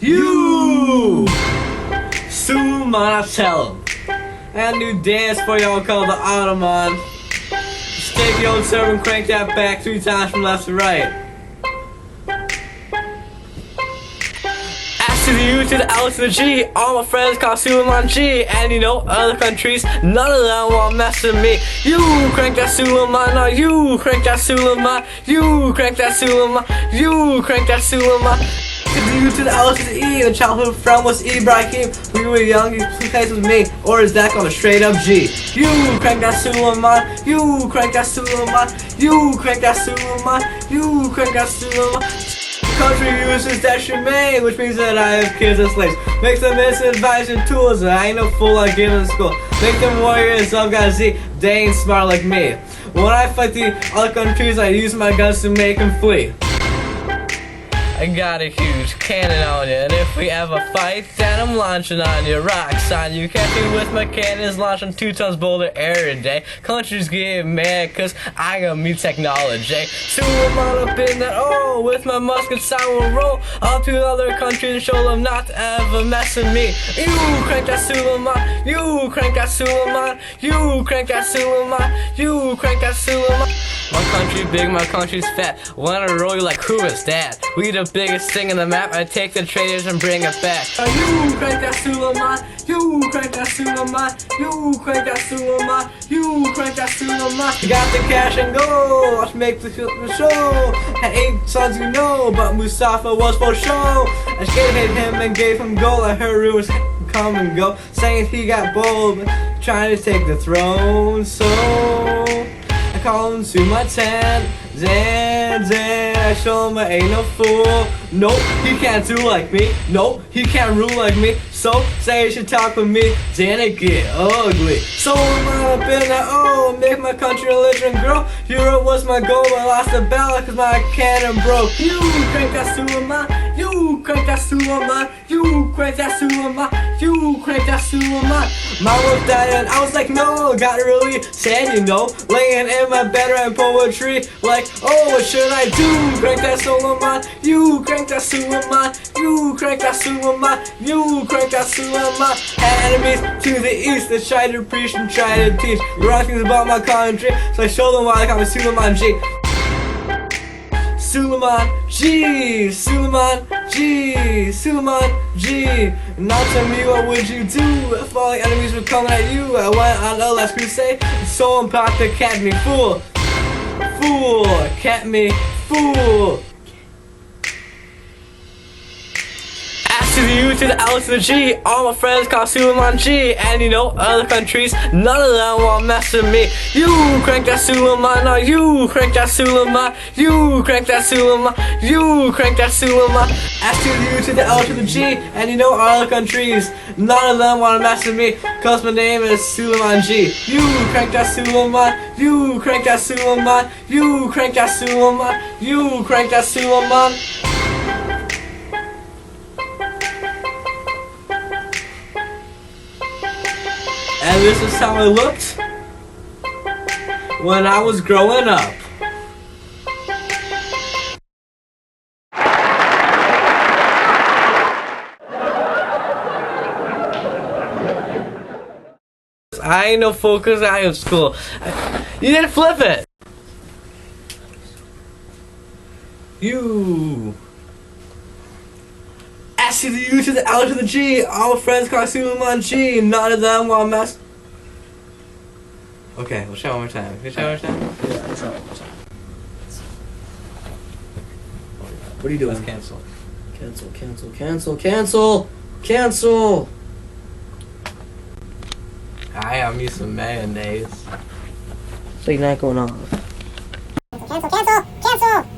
You! Suleiman, tell him. And a new dance for y'all called the Ottoman. Just take the old server and crank that back 3 times from left to right. S to the U to the L to the G. All my friends call Suleiman G. And you know, other countries, none of them want mess with me. You crank that Suleiman, no, you crank that Suleiman. You crank that Suleiman. You crank that Suleiman. To the U to the L to the E. The childhood friend was Ibrahim. We were young, he plays with me. Or is Zack on a straight up G? You crank that Suleiman. You crank that Suleiman. You crank that Suleiman. You crank that Suleiman. Country uses that Suleiman, which means that I have kids as slaves. Makes them misadvised and tools, and I ain't no fool like giving in school. Make them warriors, I've got Z, they ain't smart like me. When I fight the other countries, I use my guns to make them flee. I got a huge cannon on you, and if we ever fight, then I'm launching on you. Rock sign, you catch me with my cannons, launching 2 tons boulder every day. Countries get mad, cause I got me technology. Suleiman up in that, oh, with my muskets I will roll up to other countries and show them not to ever mess with me. You crank that Suleiman, you crank that Suleiman, you crank that Suleiman, you crank that Suleiman. My country big, my country's fat. Wanna roll you like who is that? We the biggest thing in the map. I take the traders and bring it back. You crank that Suleiman, you crank that Suleiman, you crank that Suleiman, you crank that Suleiman. You got the cash and go, let's make the show. Had 8 sons you know, but Mustafa was for show. I skated him and gave him gold. I heard rumors come and go, saying he got bold, trying to take the throne. So I call him to my tent, Zan, I show him I ain't no fool. Nope, he can't do like me. Nope, he can't rule like me. So, say you should talk with me, then it get ugly. So I'm up in that, oh, make my country religion grow. Europe was my goal, but I lost the battle cause my cannon broke. You crank that Suleiman, you crank that Suleiman, you crank that Suleiman, you crank that Suleiman. Mine was dying and I was like, no, got really sad, you know. Laying in my bed writing poetry, like, oh, what should I do? Crank that Suleiman, you crank that Suleiman, you crank that Suleiman, you crank that Suleiman. Had enemies to the east that tried to preach and try to teach the wrong things about my country, so I showed them why I call me Suleiman G. Suleiman G, Suleiman G, Suleiman G. Now tell me, what would you do if all the enemies were coming at you? I went on a last crusade, and someone popped the cat me, fool, fool, cat me, fool. S to the U to the L to the G. All my friends call Suleiman G. And you know, other countries, none of them want mess with me. You crank that Suleiman, no, you crank that Suleiman, you crank that Suleiman, you crank that Suleiman. S to the U to the L to the G. And you know, other countries, none of them want to mess with me, cause my name is Suleiman G. You crank that Suleiman, you crank that Suleiman, you crank that Suleiman, you crank that Suleiman. And this is how I looked when I was growing up. I ain't no fool cause I am school. You didn't flip it. You. S to the U to the L to the G. All my friends call Suleiman G. None of them want mess. Okay, we'll try one more time. Can you try one more time? Yeah, let's try one more time. What are you doing? Let's cancel. Cancel, cancel, cancel, cancel, cancel. I got me some mayonnaise. So you're not going off. Cancel, cancel, cancel.